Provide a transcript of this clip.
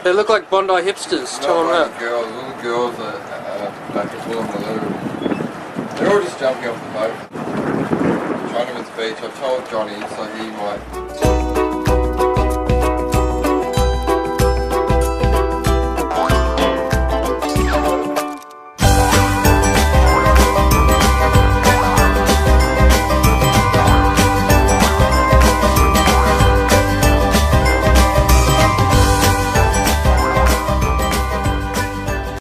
They look like Bondi hipsters. Tell them that. Girls, all the girls are back at Woolloomooloo. They're all just jumping off the boat. Trying to win the beach. I've told Johnny so he might